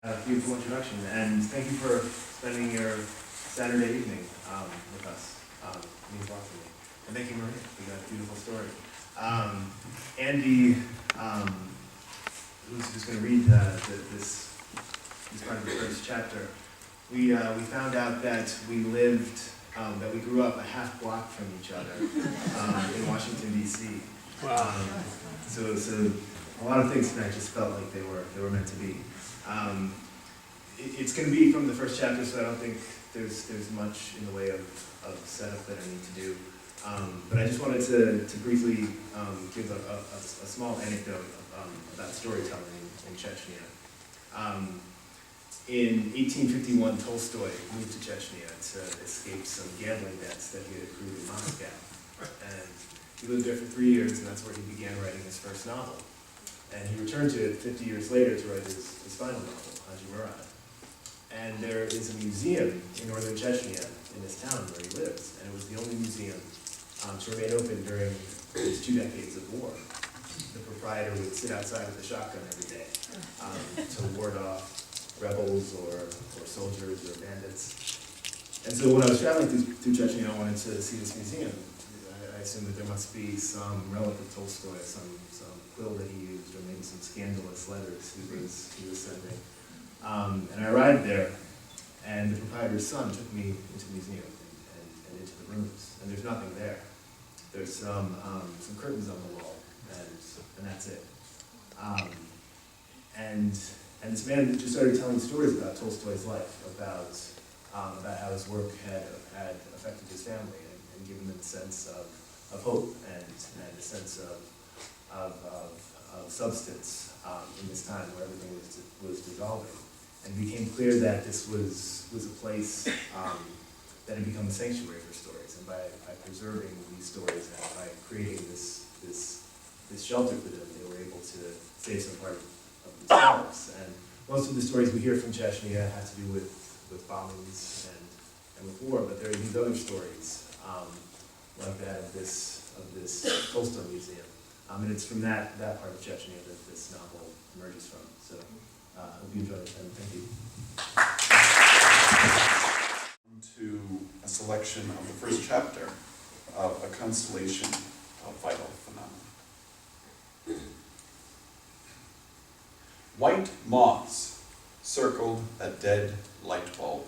Beautiful introduction, and thank you for spending your Saturday evening with us. It means a lot to me. And thank you, Maria, for that beautiful story. Andy, who's going to read this part of the first chapter, we found out that we grew up a half block from each other in Washington, D.C. Wow. So a lot of things tonight just felt like they were meant to be. It's going to be from the first chapter, so I don't think there's much in the way of setup that I need to do. But I just wanted to briefly give a small anecdote about storytelling in Chechnya. In 1851, Tolstoy moved to Chechnya to escape some gambling debts that he had accrued in Moscow. And he lived there for 3 years, and that's where he began writing his first novel. And he returned to it 50 years later to write his final novel, Marra. And there is a museum in northern Chechnya, in this town where he lives, and it was the only museum to remain open during his 2 decades of war. The proprietor would sit outside with a shotgun every day to ward off rebels or soldiers or bandits. And so when I was traveling through Chechnya, I wanted to see this museum. I assumed that there must be some relic of Tolstoy, some quill that he used, or maybe some scandalous letters he was sending. And I arrived there, and the proprietor's son took me into the museum and into the rooms, and there's nothing there. There's some curtains on the wall, and that's it. And this man just started telling stories about Tolstoy's life, about how his work had affected his family and given them a sense of hope and a sense of substance in this time where everything was dissolving. And it became clear that this was a place that had become a sanctuary for stories. And by preserving these stories and by creating this shelter for them, they were able to save some part of themselves. And most of the stories we hear from Chechnya have to do with bombings and with war, but there are these other stories like that of this Tolstoy museum. And it's from that part of Chechnya that this novel emerges from. So I hope you enjoy it, and thank you. To a selection of the first chapter of A Constellation of Vital Phenomena. White moths circled a dead light bulb.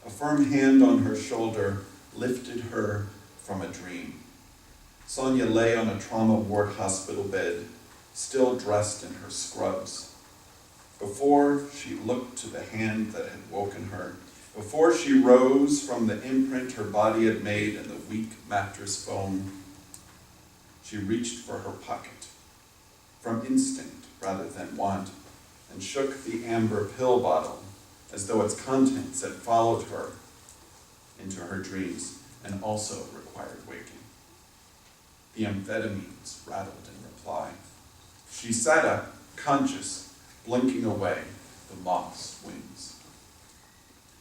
A firm hand on her shoulder lifted her from a dream. Sonia lay on a trauma ward hospital bed, still dressed in her scrubs. Before she looked to the hand that had woken her, before she rose from the imprint her body had made in the weak mattress foam, she reached for her pocket, from instinct rather than want, and shook the amber pill bottle as though its contents had followed her into her dreams and also required waking. The amphetamines rattled in reply. She sat up, conscious, blinking away the moth's wings.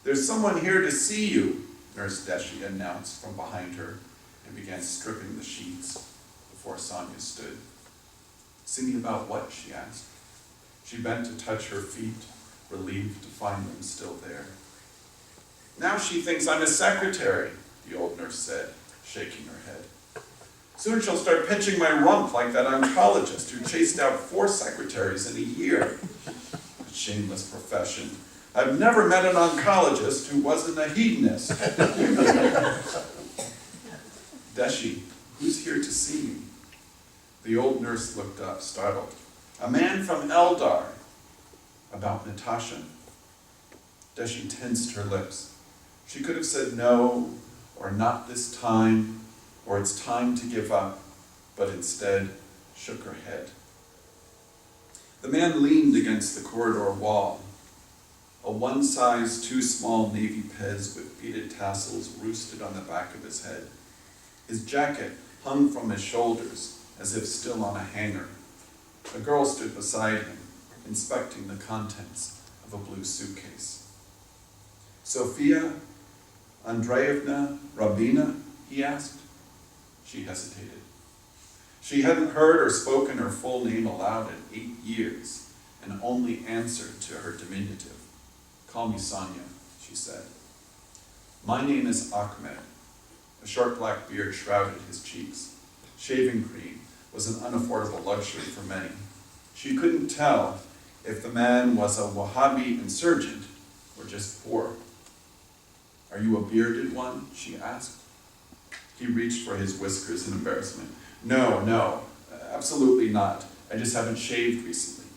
"There's someone here to see you," Nurse Deshi announced from behind her and began stripping the sheets before Sonia stood. "See me about what?" she asked. She bent to touch her feet, relieved to find them still there. "Now she thinks I'm a secretary," the old nurse said, shaking her head. "Soon she'll start pinching my rump like that oncologist who chased out 4 secretaries in a year. A shameless profession. I've never met an oncologist who wasn't a hedonist." "Deshi, who's here to see you?" The old nurse looked up, startled. "A man from Eldar." "About Natasha?" Deshi tensed her lips. She could have said no, or not this time, or it's time to give up, but instead shook her head. The man leaned against the corridor wall. A one-size-too-small navy pez with beaded tassels roosted on the back of his head. His jacket hung from his shoulders as if still on a hanger. A girl stood beside him, inspecting the contents of a blue suitcase. "Sofia Andreevna Rabina?" he asked. She hesitated. She hadn't heard or spoken her full name aloud in 8 years, and only answered to her diminutive. "Call me Sonia," she said. "My name is Ahmed." A short black beard shrouded his cheeks. Shaving cream was an unaffordable luxury for many. She couldn't tell if the man was a Wahhabi insurgent or just poor. "Are you a bearded one?" she asked. He reached for his whiskers in embarrassment. No, absolutely not. I just haven't shaved recently."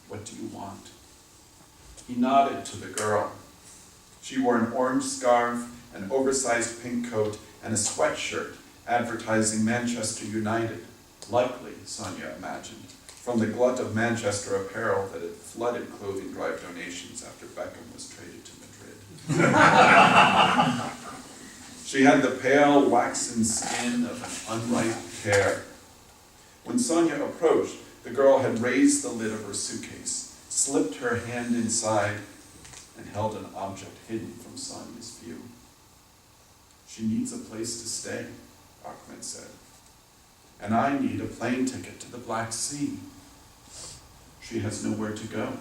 "What do you want?" He nodded to the girl. She wore an orange scarf, an oversized pink coat, and a sweatshirt advertising Manchester United. Likely, Sonia imagined, from the glut of Manchester apparel that had flooded clothing drive donations after Beckham was traded to Madrid. She had the pale, waxen skin of an unripe pear. When Sonia approached, the girl had raised the lid of her suitcase, slipped her hand inside, and held an object hidden from Sonia's view. "She needs a place to stay," Ahmed said. "And I need a plane ticket to the Black Sea. She has nowhere to go.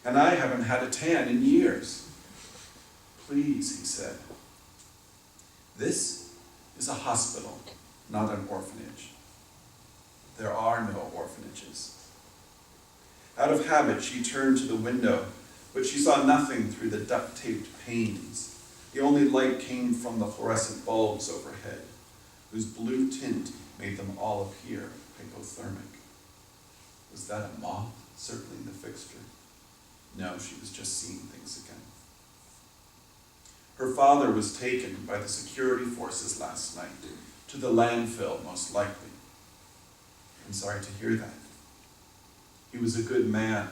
And I haven't had a tan in years." "Please," he said. "This is a hospital, not an orphanage. There are no orphanages." Out of habit, she turned to the window, but she saw nothing through the duct-taped panes. The only light came from the fluorescent bulbs overhead, whose blue tint made them all appear hypothermic. Was that a moth circling the fixture? No, she was just seeing things again. Her father was taken by the security forces last night, to the landfill, most likely. I'm sorry to hear that. He was a good man.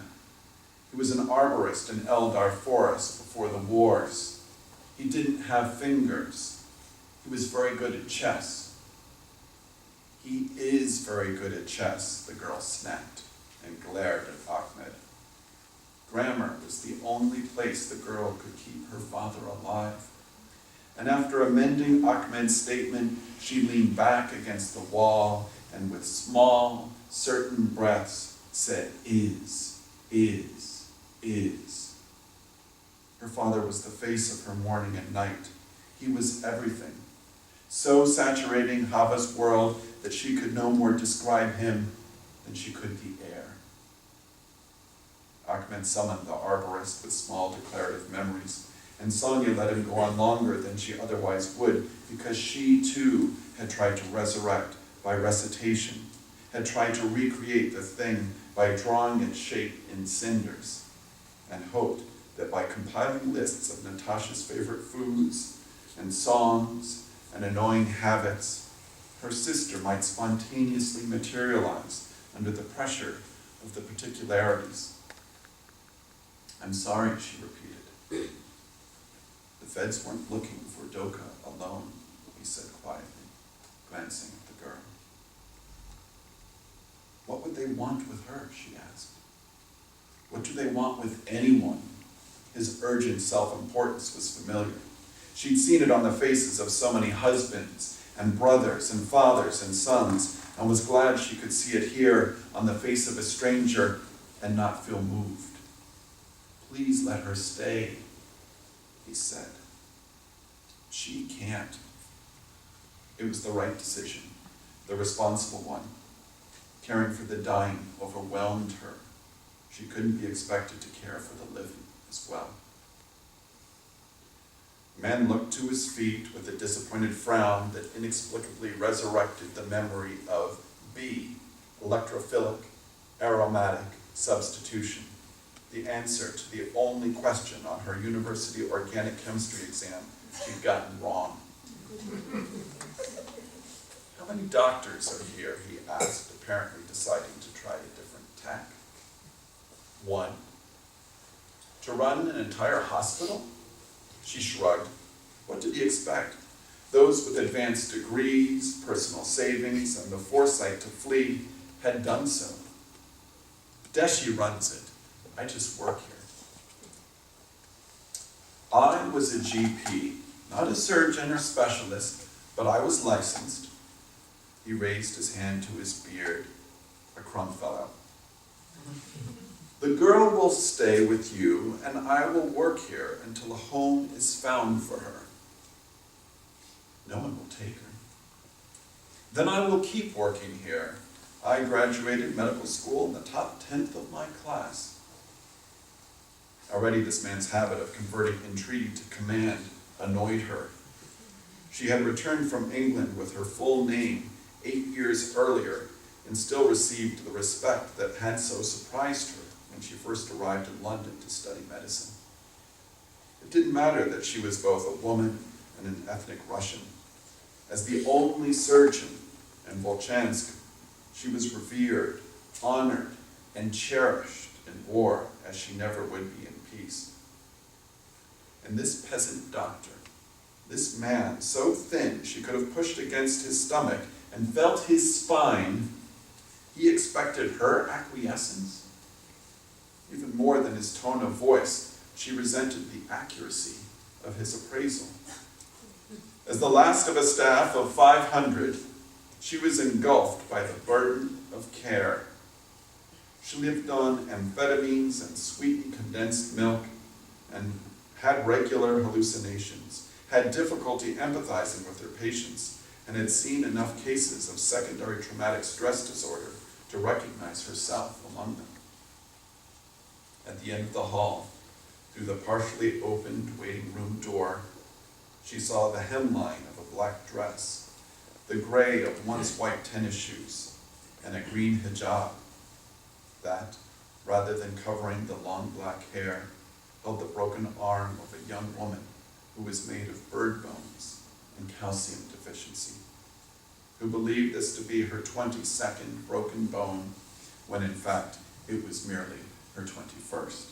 He was an arborist in Eldar Forest before the wars. He didn't have fingers. He was very good at chess. "He is very good at chess," the girl snapped and glared at Ahmed. Grammar was the only place the girl could keep her father alive. And after amending Ahmed's statement, she leaned back against the wall and with small, certain breaths said, is. Her father was the face of her morning and night. He was everything, so saturating Hava's world that she could no more describe him than she could the air. Ahmed summoned the arborist with small declarative memories, and Sonia let him go on longer than she otherwise would, because she too had tried to resurrect by recitation, had tried to recreate the thing by drawing its shape in cinders, and hoped that by compiling lists of Natasha's favorite foods and songs and annoying habits, her sister might spontaneously materialize under the pressure of the particularities. "I'm sorry," she repeated. "The feds weren't looking for Doka alone," he said quietly, glancing at the girl. "What would they want with her?" she asked. "What do they want with anyone?" His urgent self-importance was familiar. She'd seen it on the faces of so many husbands and brothers and fathers and sons, and was glad she could see it here on the face of a stranger and not feel moved. "Please let her stay," he said. "She can't." It was the right decision, the responsible one. Caring for the dying overwhelmed her. She couldn't be expected to care for the living as well. The man looked to his feet with a disappointed frown that inexplicably resurrected the memory of B, electrophilic aromatic substitution, the answer to the only question on her university organic chemistry exam she'd gotten wrong. "How many doctors are here?" he asked, apparently deciding to try a different tack. "One." "To run an entire hospital?" She shrugged. What did he expect? Those with advanced degrees, personal savings, and the foresight to flee had done so. "Deshi runs it. I just work here." "I was a GP, not a surgeon or specialist, but I was licensed." He raised his hand to his beard. A crumb fell out. The girl will stay with you, and I will work here until a home is found for her. No one will take her. Then I will keep working here. I graduated medical school in the top 10th of my class. Already this man's habit of converting entreaty to command annoyed her. She had returned from England with her full name 8 years earlier and still received the respect that had so surprised her when she first arrived in London to study medicine. It didn't matter that she was both a woman and an ethnic Russian. As the only surgeon in Volchansk, she was revered, honored, and cherished in war as she never would be in peace. And this peasant doctor, this man so thin she could have pushed against his stomach and felt his spine, he expected her acquiescence. Even more than his tone of voice, she resented the accuracy of his appraisal. As the last of a staff of 500, she was engulfed by the burden of care. She lived on amphetamines and sweetened condensed milk and had regular hallucinations, had difficulty empathizing with her patients, and had seen enough cases of secondary traumatic stress disorder to recognize herself among them. At the end of the hall, through the partially opened waiting room door, she saw the hemline of a black dress, the gray of once white tennis shoes, and a green hijab that, rather than covering the long black hair, held the broken arm of a young woman who was made of bird bones and calcium deficiency, who believed this to be her 22nd broken bone, when in fact it was merely her 21st.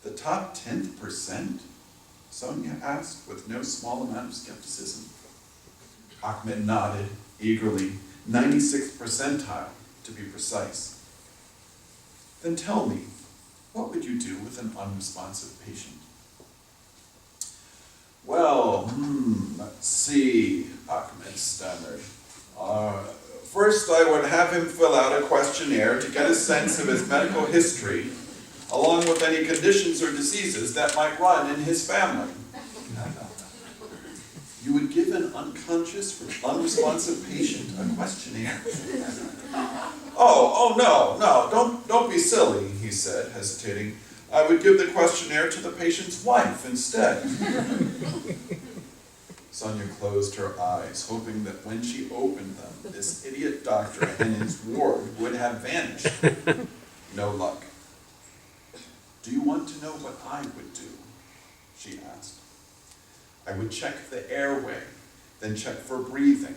The top 10%? Sonia asked with no small amount of skepticism. Ahmed nodded eagerly, 96th percentile to be precise. Then tell me, what would you do with an unresponsive patient? Well, let's see, Ahmed stammered. First, I would have him fill out a questionnaire to get a sense of his medical history, along with any conditions or diseases that might run in his family. You would give an unconscious, unresponsive patient a questionnaire? No, don't be silly, he said, hesitating. I would give the questionnaire to the patient's wife instead. Sonia closed her eyes, hoping that when she opened them, this idiot doctor and his ward would have vanished. No luck. Do you want to know what I would do? She asked. I would check the airway, then check for breathing,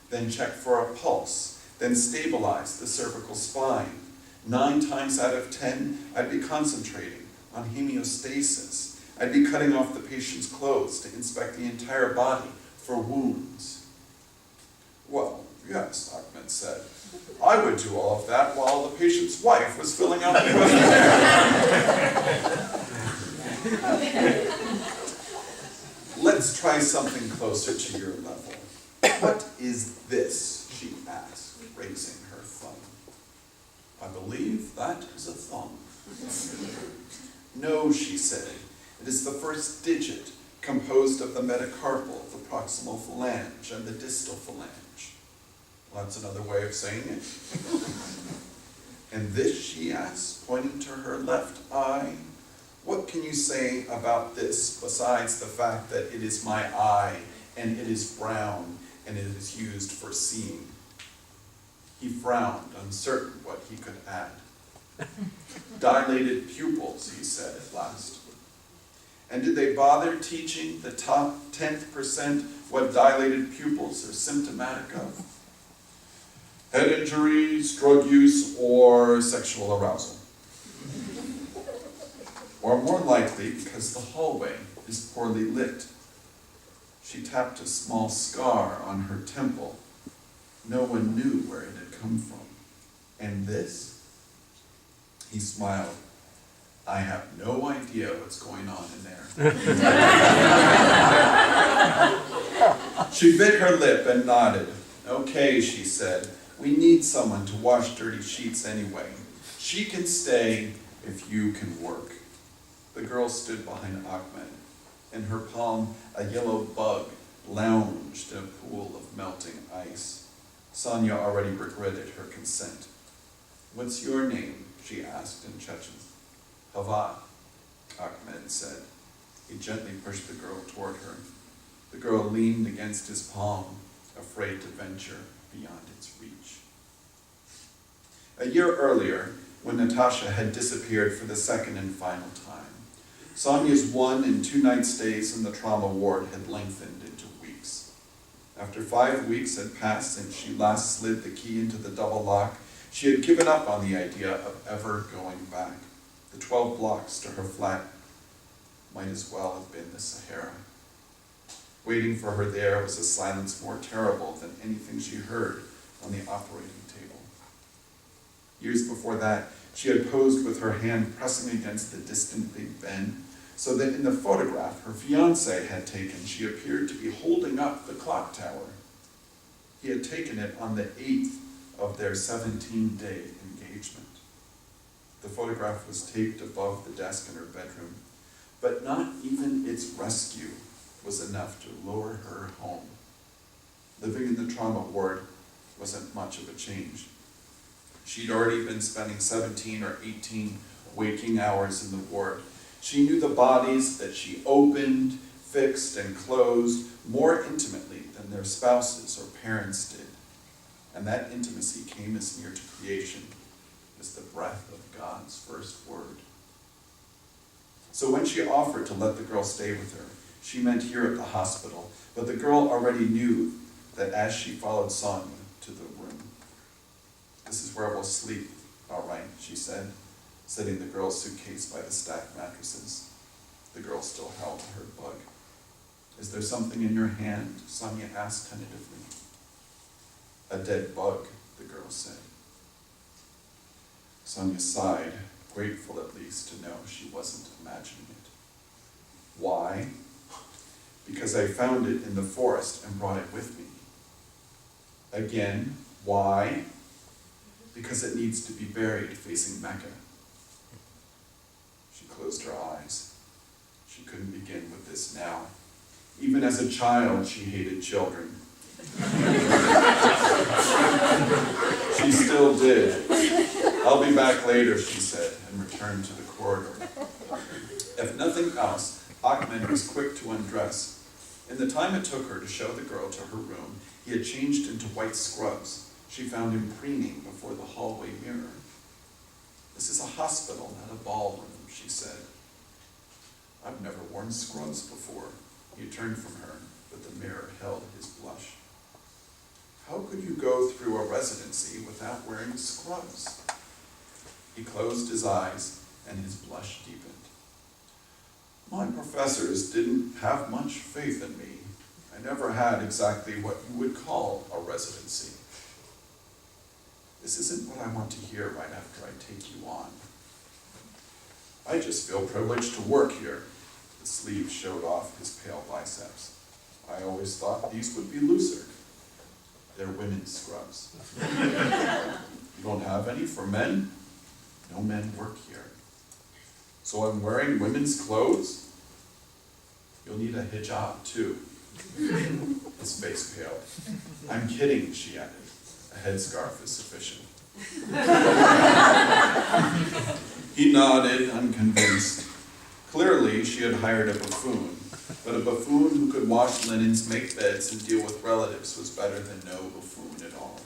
then check for a pulse, then stabilize the cervical spine. 9 times out of 10, I'd be concentrating on homeostasis. I'd be cutting off the patient's clothes to inspect the entire body for wounds. Well, yes, Ahmed said. I would do all of that while the patient's wife was filling out the questionnaire. Let's try something closer to your level. What is this? She asked, raising her thumb. I believe that is a thumb. No, she said. It is the first digit, composed of the metacarpal, the proximal phalange, and the distal phalange. Well, that's another way of saying it. And this, she asked, pointing to her left eye. What can you say about this, besides the fact that it is my eye, and it is brown, and it is used for seeing? He frowned, uncertain what he could add. Dilated pupils, he said at last. And did they bother teaching the top 10% what dilated pupils are symptomatic of? Head injuries, drug use, or sexual arousal. Or more likely, because the hallway is poorly lit. She tapped a small scar on her temple. No one knew where it had come from. And this? He smiled. I have no idea what's going on in there. She bit her lip and nodded. Okay, she said. We need someone to wash dirty sheets anyway. She can stay if you can work. The girl stood behind Ahmed. In her palm, a yellow bug lounged in a pool of melting ice. Sonia already regretted her consent. "What's your name?" she asked in Chechen. "Hava," Ahmed said. He gently pushed the girl toward her. The girl leaned against his palm, afraid to venture beyond its reach. A year earlier, when Natasha had disappeared for the second and final time, Sonia's 1 and 2 night stays in the trauma ward had lengthened into weeks. After 5 weeks had passed since she last slid the key into the double lock, she had given up on the idea of ever going back. The 12 blocks to her flat might as well have been the Sahara. Waiting for her there was a silence more terrible than anything she heard on the operating table. Years before that, she had posed with her hand pressing against the distant Big Ben, so that in the photograph her fiancé had taken, she appeared to be holding up the clock tower. He had taken it on the 8th of their 17-day engagement. The photograph was taped above the desk in her bedroom, but not even its rescue was enough to lure her home. Living in the trauma ward wasn't much of a change. She'd already been spending 17 or 18 waking hours in the ward. She knew the bodies that she opened, fixed, and closed more intimately than their spouses or parents did. And that intimacy came as near to creation as the breath of God's first word. So when she offered to let the girl stay with her, she meant here at the hospital, but the girl already knew that as she followed Sonia to the room. "This is where we'll sleep, all right," she said, setting the girl's suitcase by the stacked mattresses. The girl still held her bug. "Is there something in your hand?" Sonia asked tentatively. "A dead bug," the girl said. Sonia sighed, grateful at least to know she wasn't imagining it. "Why?" "Because I found it in the forest and brought it with me." Again, "Why?" "Because it needs to be buried facing Mecca." She closed her eyes. She couldn't begin with this now. Even as a child, she hated children. She still did. "I'll be back later," she said, and returned to the corridor. If nothing else, Ahmed was quick to undress. In the time it took her to show the girl to her room, he had changed into white scrubs. She found him preening before the hallway mirror. "This is a hospital, not a ballroom," she said. "I've never worn scrubs before." He turned from her, but the mirror held his blush. "How could you go through a residency without wearing scrubs?" He closed his eyes, and his blush deepened. "My professors didn't have much faith in me. I never had exactly what you would call a residency." "This isn't what I want to hear right after I take you on." "I just feel privileged to work here." The sleeve showed off his pale biceps. "I always thought these would be looser." "They're women's scrubs." "You don't have any for men?" "No men work here." "So I'm wearing women's clothes?" "You'll need a hijab too." His face paled. "I'm kidding," she added. "A headscarf is sufficient." He nodded, unconvinced. Clearly, she had hired a buffoon, but a buffoon who could wash linens, make beds, and deal with relatives was better than no buffoon at all.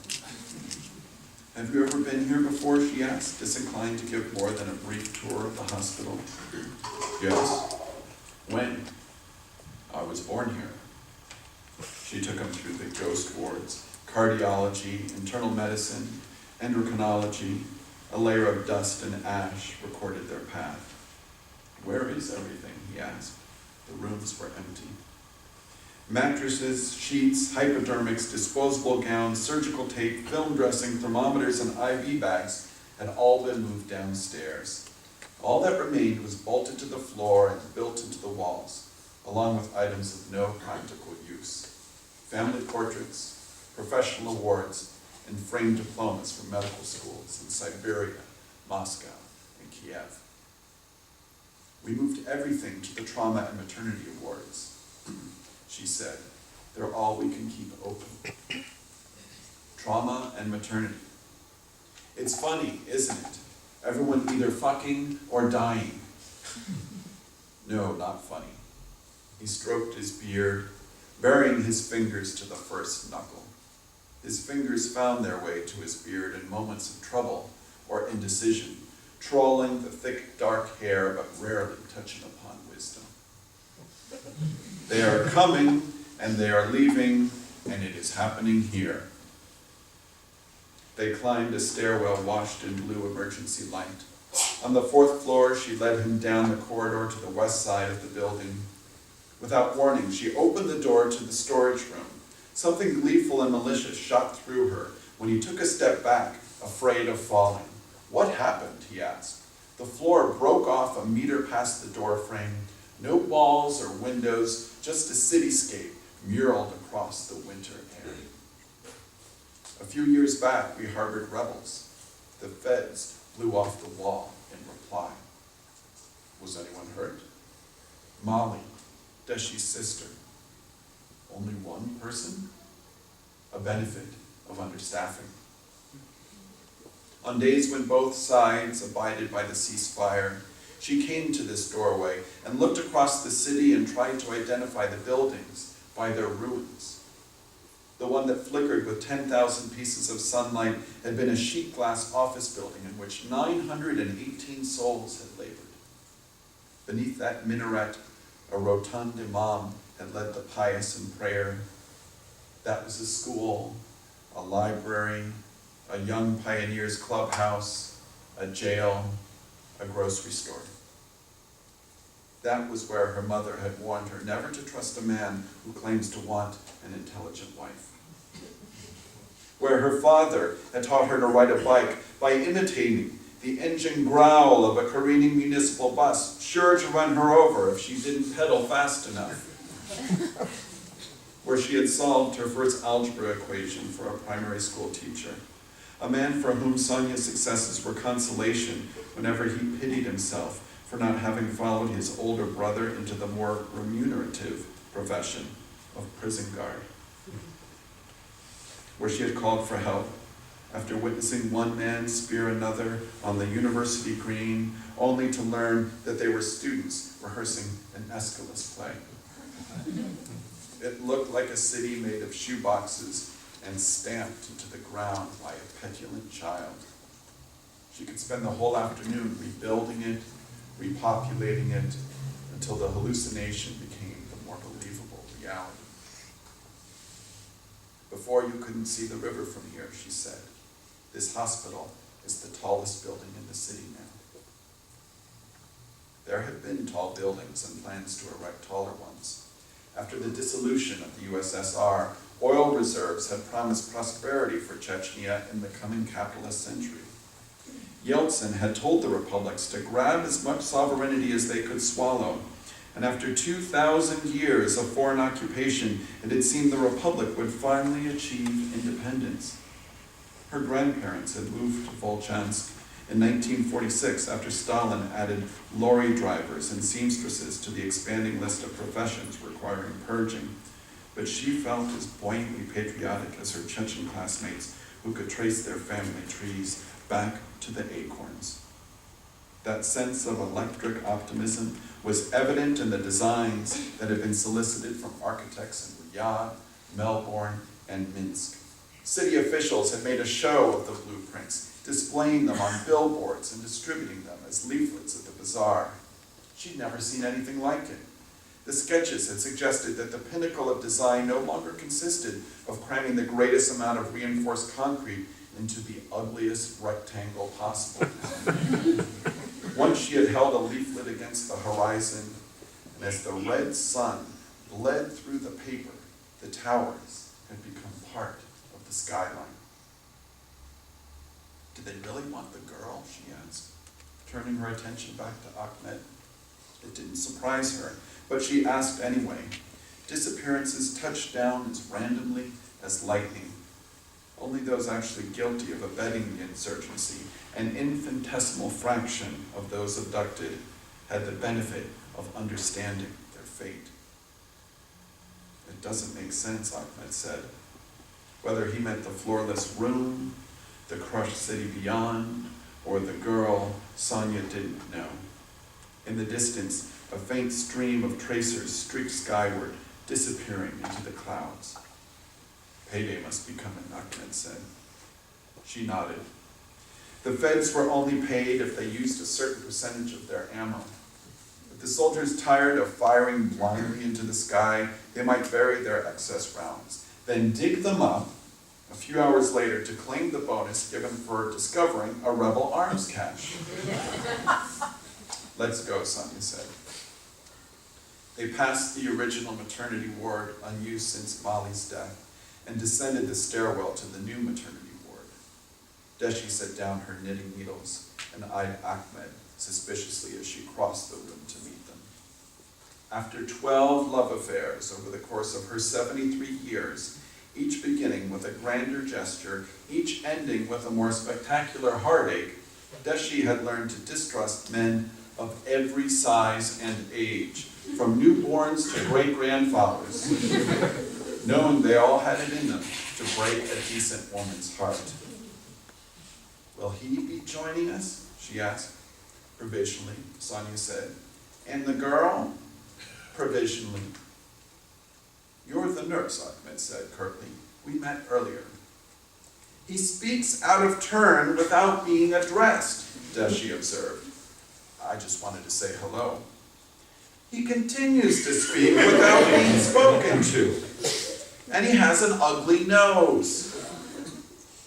"Have you ever been here before?" she asked, disinclined to give more than a brief tour of the hospital. "Yes." "When?" "I was born here." She took him through the ghost wards, cardiology, internal medicine, endocrinology. A layer of dust and ash recorded their path. "Where is everything?" he asked. The rooms were empty. Mattresses, sheets, hypodermics, disposable gowns, surgical tape, film dressing, thermometers, and IV bags had all been moved downstairs. All that remained was bolted to the floor and built into the walls, along with items of no practical use. Family portraits, professional awards, and framed diplomas from medical schools in Siberia, Moscow, and Kiev. We moved everything to the Trauma and Maternity Awards, she said. They're all we can keep open. Trauma and maternity. It's funny, isn't it? Everyone either fucking or dying. No, not funny. He stroked his beard, burying his fingers to the first knuckle. His fingers found their way to his beard in moments of trouble or indecision, trawling the thick, dark hair, but rarely touching upon wisdom. They are coming, and they are leaving, and it is happening here. They climbed a stairwell washed in blue emergency light. On the 4th floor, she led him down the corridor to the west side of the building. Without warning, she opened the door to the storage room. Something gleeful and malicious shot through her when he took a step back, afraid of falling. What happened? He asked. The floor broke off a meter past the door frame. No walls or windows, just a cityscape muraled across the winter air. A few years back, we harbored rebels. The feds blew off the wall in reply. Was anyone hurt? Molly, Deshi's sister. Only one person? A benefit of understaffing. On days when both sides abided by the ceasefire, she came to this doorway and looked across the city and tried to identify the buildings by their ruins. The one that flickered with 10,000 pieces of sunlight had been a sheet glass office building in which 918 souls had labored. Beneath that minaret, a rotund imam had led the pious in prayer. That was a school, a library, a young pioneers clubhouse, a jail, a grocery store. That was where her mother had warned her never to trust a man who claims to want an intelligent wife. Where her father had taught her to ride a bike by imitating the engine growl of a careening municipal bus, sure to run her over if she didn't pedal fast enough. Where she had solved her first algebra equation for a primary school teacher. A man for whom Sonia's successes were consolation whenever he pitied himself for not having followed his older brother into the more remunerative profession of prison guard. Where she had called for help after witnessing one man spear another on the university green, only to learn that they were students rehearsing an Aeschylus play. It looked like a city made of shoeboxes and stamped into the ground by a petulant child. She could spend the whole afternoon rebuilding it, repopulating it, until the hallucination became the more believable reality. Before you couldn't see the river from here, she said. This hospital is the tallest building in the city now. There have been tall buildings and plans to erect taller ones. After the dissolution of the USSR, oil reserves had promised prosperity for Chechnya in the coming capitalist century. Yeltsin had told the republics to grab as much sovereignty as they could swallow, and after 2,000 years of foreign occupation, it had seemed the republic would finally achieve independence. Her grandparents had moved to Volchansk in 1946 after Stalin added lorry drivers and seamstresses to the expanding list of professions requiring purging. But she felt as buoyantly patriotic as her Chechen classmates who could trace their family trees back to the acorns. That sense of electric optimism was evident in the designs that had been solicited from architects in Riyadh, Melbourne, and Minsk. City officials had made a show of the blueprints, displaying them on billboards and distributing them as leaflets at the bazaar. She'd never seen anything like it. The sketches had suggested that the pinnacle of design no longer consisted of cramming the greatest amount of reinforced concrete into the ugliest rectangle possible. Once she had held a leaflet against the horizon, and as the red sun bled through the paper, the towers had become part of the skyline. Did they really want the girl? She asked, turning her attention back to Ahmed. It didn't surprise her, but she asked anyway. Disappearances touched down as randomly as lightning. Only those actually guilty of abetting the insurgency, an infinitesimal fraction of those abducted, had the benefit of understanding their fate. It doesn't make sense, Ahmed said. Whether he meant the floorless room, the crushed city beyond, or the girl, Sonia didn't know. In the distance, a faint stream of tracers streaked skyward, disappearing into the clouds. Payday must be coming, Ahmed said. She nodded. The feds were only paid if they used a certain percentage of their ammo. If the soldiers tired of firing blindly into the sky, they might bury their excess rounds, then dig them up a few hours later to claim the bonus given for discovering a rebel arms cache. Let's go, Sonia said. They passed the original maternity ward, unused since Molly's death, and descended the stairwell to the new maternity ward. Deshi set down her knitting needles and eyed Ahmed suspiciously as she crossed the room to meet them. After 12 love affairs over the course of her 73 years, each beginning with a grander gesture, each ending with a more spectacular heartache, Deshi had learned to distrust men of every size and age, from newborns to great-grandfathers, knowing they all had it in them to break a decent woman's heart. Will he be joining us? She asked. Provisionally, Sonia said. And the girl? Provisionally. You're the nurse, Ahmed said curtly. We met earlier. He speaks out of turn without being addressed, Deshi observed. I just wanted to say hello. He continues to speak without being spoken to. And he has an ugly nose.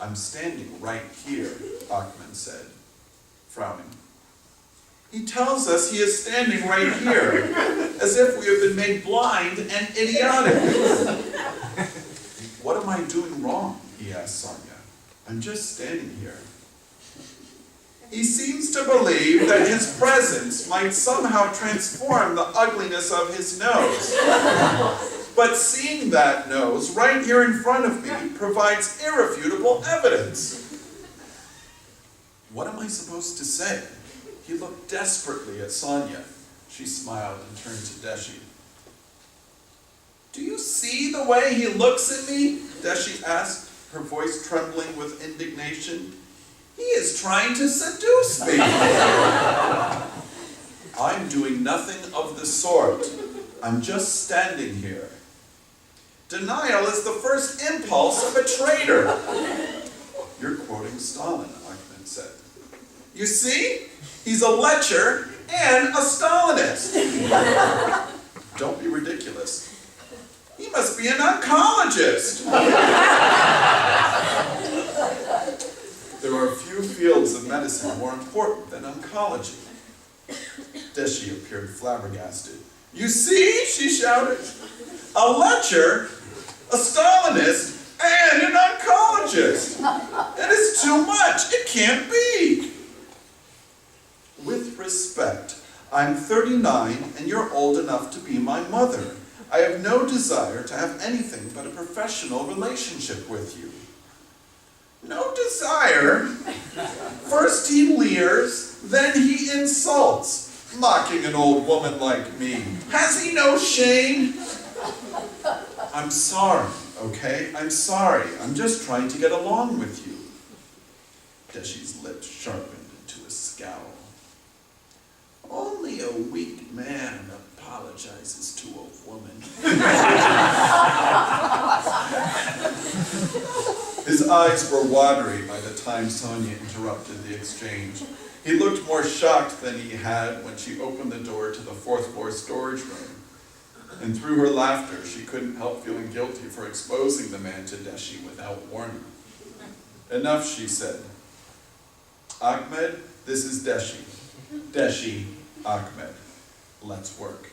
I'm standing right here, Ahmed said, frowning. He tells us he is standing right here, as if we have been made blind and idiotic. What am I doing wrong? He asked Sonia. I'm just standing here. He seems to believe that his presence might somehow transform the ugliness of his nose. But seeing that nose right here in front of me provides irrefutable evidence. What am I supposed to say? He looked desperately at Sonia. She smiled and turned to Deshi. Do you see the way he looks at me? Deshi asked, her voice trembling with indignation. He is trying to seduce me. I'm doing nothing of the sort. I'm just standing here. Denial is the first impulse of a traitor. You're quoting Stalin, Ahmed said. You see? He's a lecher and a Stalinist. Don't be ridiculous. He must be an oncologist. There are few fields of medicine more important than oncology. Deshi appeared flabbergasted. You see, she shouted. A lecher, a Stalinist, and an oncologist. It is too much. It can't be. With respect, I'm 39 and you're old enough to be my mother. I have no desire to have anything but a professional relationship with you. No desire? First he leers, then he insults, mocking an old woman like me. Has he no shame? I'm sorry, okay? I'm sorry. I'm just trying to get along with you. Deshi's lips sharpened into a scowl. Only a weak man apologizes to a woman. His eyes were watery by the time Sonia interrupted the exchange. He looked more shocked than he had when she opened the door to the fourth floor storage room. And through her laughter, she couldn't help feeling guilty for exposing the man to Deshi without warning. Enough, she said. Ahmed, this is Deshi. Deshi, Ahmed. Let's work.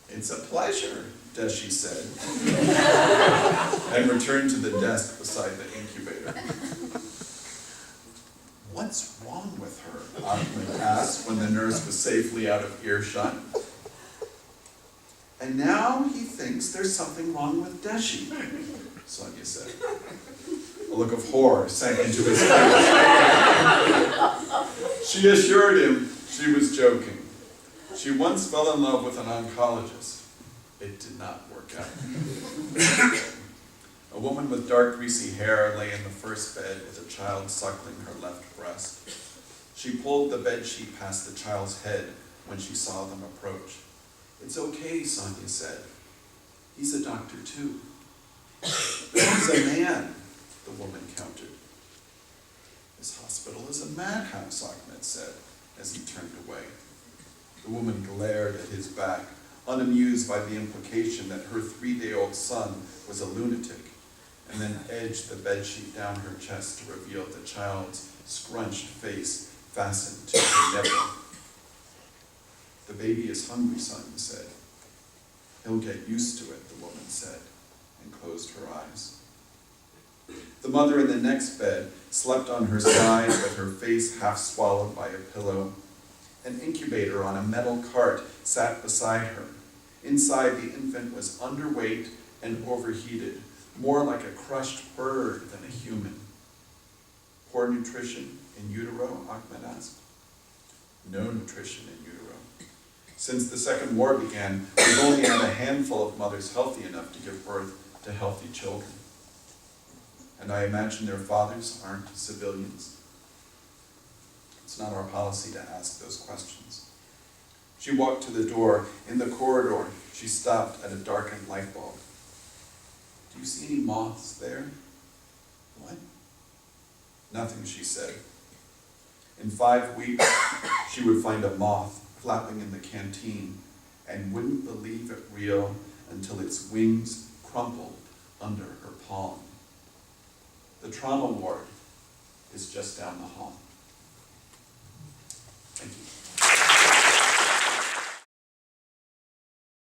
It's a pleasure, Deshi said, and returned to the desk beside the incubator. What's wrong with her? Ahmed asked when the nurse was safely out of earshot. And now he thinks there's something wrong with Deshi, Sonia said. A look of horror sank into his face. She assured him she was joking. She once fell in love with an oncologist. It did not work out. A woman with dark, greasy hair lay in the first bed with a child suckling her left breast. She pulled the bedsheet past the child's head when she saw them approach. "It's okay," Sonia said. "He's a doctor too." "He's a man," the woman countered. "This hospital is a madhouse," Ahmed said as he turned away. The woman glared at his back, unamused by the implication that her 3-day-old son was a lunatic, and then edged the bedsheet down her chest to reveal the child's scrunched face fastened to her nipple. "The baby is hungry," Sonia said. "He'll get used to it," the woman said, and closed her eyes. The mother in the next bed slept on her side with her face half swallowed by a pillow. An incubator on a metal cart sat beside her. Inside, the infant was underweight and overheated, more like a crushed bird than a human. "Poor nutrition in utero?" Ahmed asked. "No nutrition in utero. Since the Second War began, we've only had a handful of mothers healthy enough to give birth to healthy children. And I imagine their fathers aren't civilians. It's not our policy to ask those questions." She walked to the door. In the corridor, she stopped at a darkened light bulb. "Do you see any moths there?" "What?" "Nothing," she said. In 5 weeks, she would find a moth flapping in the canteen and wouldn't believe it real until its wings crumpled under her palm. The trauma ward is just down the hall. Thank you.